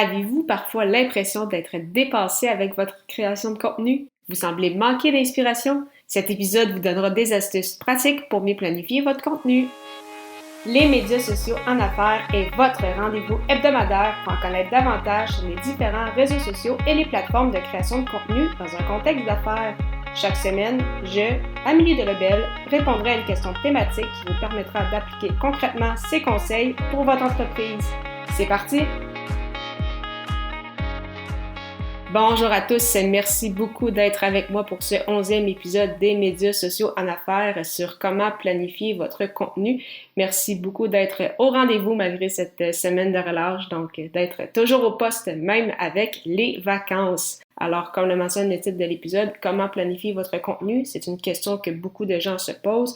Avez-vous parfois l'impression d'être dépassé avec votre création de contenu? Vous semblez manquer d'inspiration? Cet épisode vous donnera des astuces pratiques pour mieux planifier votre contenu. Les médias sociaux en affaires est votre rendez-vous hebdomadaire pour en connaître davantage sur les différents réseaux sociaux et les plateformes de création de contenu dans un contexte d'affaires. Chaque semaine, je, Amélie Delebel, répondrai à une question thématique qui vous permettra d'appliquer concrètement ces conseils pour votre entreprise. C'est parti! Bonjour à tous, merci beaucoup d'être avec moi pour ce 11e épisode des médias sociaux en affaires sur comment planifier votre contenu. Merci beaucoup d'être au rendez-vous malgré cette semaine de relâche, donc d'être toujours au poste même avec les vacances. Alors, comme le mentionne le titre de l'épisode, comment planifier votre contenu? C'est une question que beaucoup de gens se posent.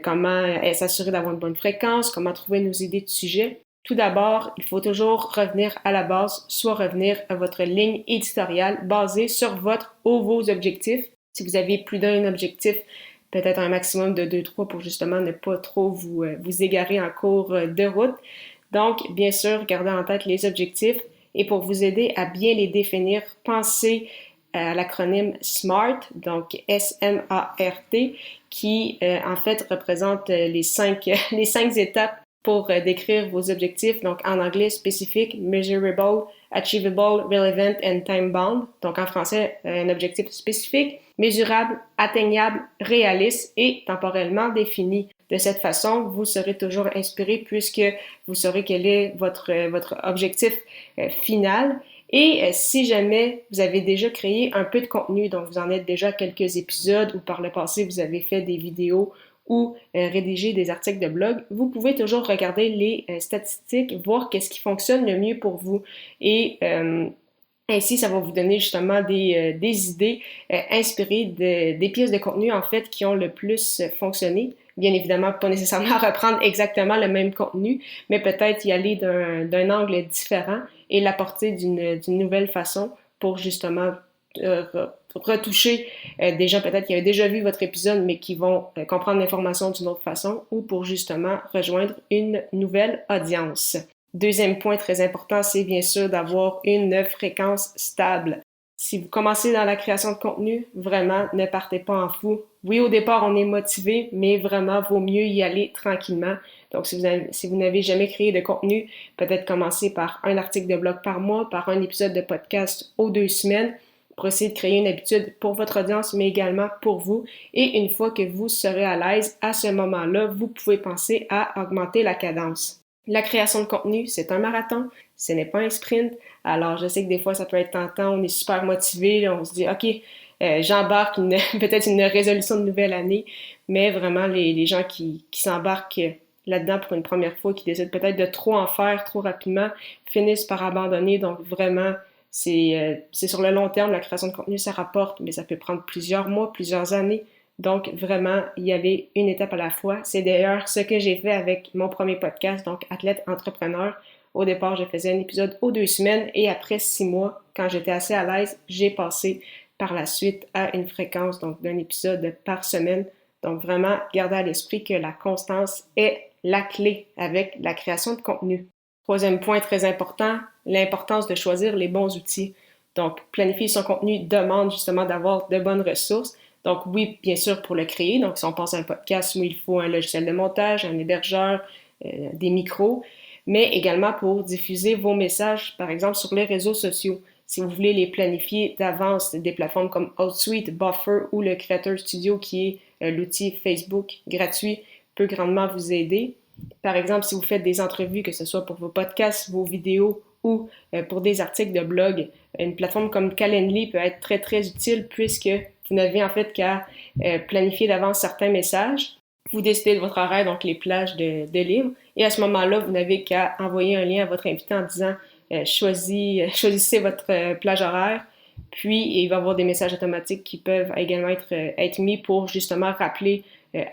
Comment s'assurer d'avoir une bonne fréquence? Comment trouver nos idées de sujet? Tout d'abord, il faut toujours revenir à la base, soit revenir à votre ligne éditoriale basée sur votre ou vos objectifs. Si vous avez plus d'un objectif, peut-être un maximum de 2-3 pour justement ne pas trop vous égarer en cours de route. Donc, bien sûr, gardez en tête les objectifs et pour vous aider à bien les définir, pensez à l'acronyme SMART, donc S-M-A-R-T, qui en fait représente les cinq étapes pour décrire vos objectifs, donc en anglais spécifique, measurable, achievable, relevant and time-bound. Donc en français, un objectif spécifique, mesurable, atteignable, réaliste et temporellement défini. De cette façon, vous serez toujours inspiré puisque vous saurez quel est votre objectif final. Et si jamais vous avez déjà créé un peu de contenu, donc vous en êtes déjà à quelques épisodes ou par le passé vous avez fait des vidéos ou rédiger des articles de blog, vous pouvez toujours regarder les statistiques, voir qu'est-ce qui fonctionne le mieux pour vous. Et ainsi, ça va vous donner justement des idées inspirées des pièces de contenu en fait qui ont le plus fonctionné. Bien évidemment, pas nécessairement reprendre exactement le même contenu, mais peut-être y aller d'un angle différent et l'apporter d'une nouvelle façon pour justement retoucher des gens peut-être qui avaient déjà vu votre épisode mais qui vont comprendre l'information d'une autre façon ou pour justement rejoindre une nouvelle audience. Deuxième point très important, c'est bien sûr d'avoir une fréquence stable. Si vous commencez dans la création de contenu, vraiment, ne partez pas en fou. Oui, au départ, on est motivé, mais vraiment, vaut mieux y aller tranquillement. Donc, si vous n'avez jamais créé de contenu, peut-être commencer par un article de blog par mois, par un épisode de podcast aux 2 semaines, pour essayer de créer une habitude pour votre audience, mais également pour vous. Et une fois que vous serez à l'aise, à ce moment-là, vous pouvez penser à augmenter la cadence. La création de contenu, c'est un marathon, ce n'est pas un sprint. Alors, je sais que des fois, ça peut être tentant, on est super motivé, on se dit, OK, j'embarque peut-être une résolution de nouvelle année, mais vraiment, les gens qui s'embarquent là-dedans pour une première fois, qui décident peut-être de trop en faire trop rapidement, finissent par abandonner. Donc, vraiment, c'est sur le long terme, la création de contenu, ça rapporte, mais ça peut prendre plusieurs mois, plusieurs années. Donc, vraiment, y aller une étape à la fois. C'est d'ailleurs ce que j'ai fait avec mon premier podcast, donc Athlète Entrepreneur. Au départ, je faisais un épisode aux 2 semaines et après 6 mois, quand j'étais assez à l'aise, j'ai passé par la suite à une fréquence donc d'un épisode par semaine. Donc, vraiment, gardez à l'esprit que la constance est la clé avec la création de contenu. Troisième point très important, l'importance de choisir les bons outils. Donc, planifier son contenu demande justement d'avoir de bonnes ressources. Donc oui, bien sûr, pour le créer. Donc si on pense à un podcast où il faut un logiciel de montage, un hébergeur, des micros, mais également pour diffuser vos messages, par exemple, sur les réseaux sociaux. Si vous voulez les planifier d'avance, des plateformes comme HotSuite, Buffer ou le Creator Studio qui est l'outil Facebook gratuit peut grandement vous aider. Par exemple, si vous faites des entrevues, que ce soit pour vos podcasts, vos vidéos ou pour des articles de blog, une plateforme comme Calendly peut être très, très utile puisque vous n'avez en fait qu'à planifier d'avance certains messages. Vous décidez de votre horaire, donc les plages de livres. Et à ce moment-là, vous n'avez qu'à envoyer un lien à votre invité en disant choisissez votre plage horaire. Puis, il va y avoir des messages automatiques qui peuvent également être mis pour justement rappeler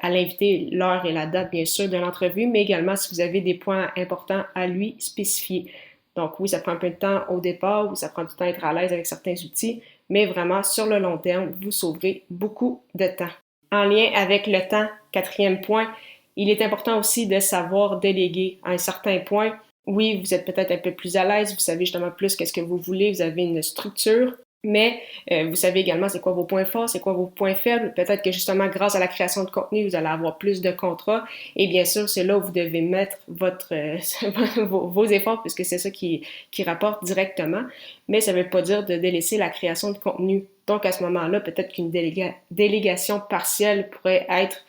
à l'invité l'heure et la date, bien sûr, de l'entrevue, mais également si vous avez des points importants à lui spécifier. Donc oui, ça prend un peu de temps au départ, ou ça prend du temps à être à l'aise avec certains outils, mais vraiment, sur le long terme, vous sauverez beaucoup de temps. En lien avec le temps, 4e point, il est important aussi de savoir déléguer à un certain point. Oui, vous êtes peut-être un peu plus à l'aise, vous savez justement plus qu'est-ce que vous voulez, vous avez une structure, mais vous savez également c'est quoi vos points forts, c'est quoi vos points faibles. Peut-être que justement, grâce à la création de contenu, vous allez avoir plus de contrats. Et bien sûr, c'est là où vous devez mettre vos efforts, puisque c'est ça qui rapporte directement. Mais ça ne veut pas dire de délaisser la création de contenu. Donc, à ce moment-là, peut-être qu'une délégation partielle pourrait être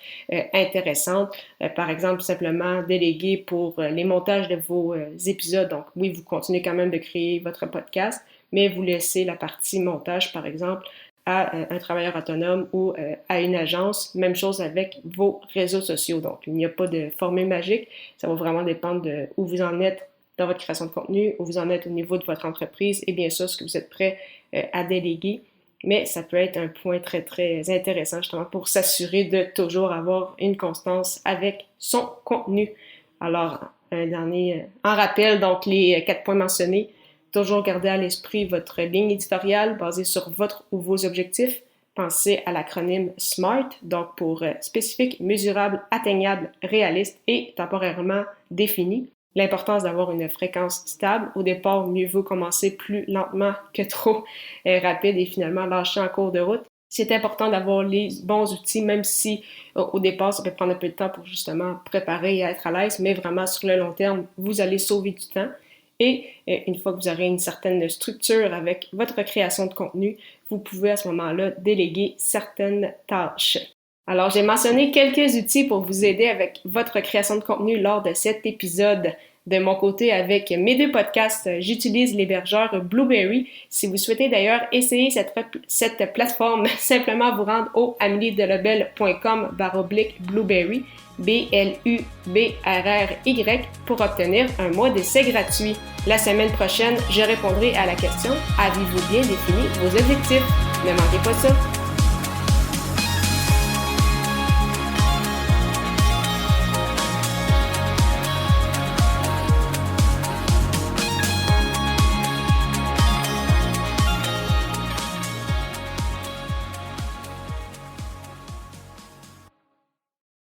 intéressante. Par exemple, simplement déléguer pour les montages de vos épisodes. Donc, oui, vous continuez quand même de créer votre podcast, mais vous laissez la partie montage, par exemple, à un travailleur autonome ou à une agence. Même chose avec vos réseaux sociaux. Donc, il n'y a pas de formule magique. Ça va vraiment dépendre de où vous en êtes dans votre création de contenu, où vous en êtes au niveau de votre entreprise et bien sûr, ce que vous êtes prêt à déléguer. Mais ça peut être un point très, très intéressant justement pour s'assurer de toujours avoir une constance avec son contenu. Alors, un dernier en rappel, donc les 4 points mentionnés. Toujours garder à l'esprit votre ligne éditoriale basée sur votre ou vos objectifs. Pensez à l'acronyme SMART, donc pour spécifique, mesurable, atteignable, réaliste et temporairement défini. L'importance d'avoir une fréquence stable. Au départ, mieux vaut commencer plus lentement que trop rapide et finalement lâcher en cours de route. C'est important d'avoir les bons outils, même si au départ, ça peut prendre un peu de temps pour justement préparer et être à l'aise, mais vraiment sur le long terme, vous allez sauver du temps. Et une fois que vous aurez une certaine structure avec votre création de contenu, vous pouvez à ce moment-là déléguer certaines tâches. Alors, j'ai mentionné quelques outils pour vous aider avec votre création de contenu lors de cet épisode. De mon côté, avec mes 2 podcasts, j'utilise l'hébergeur Blubrry. Si vous souhaitez d'ailleurs essayer cette plateforme, simplement vous rendre au ameliedelobel.com/Blubrry, BLUBRRY, pour obtenir un mois d'essai gratuit. La semaine prochaine, je répondrai à la question « Avez-vous bien défini vos objectifs ?» Ne manquez pas ça!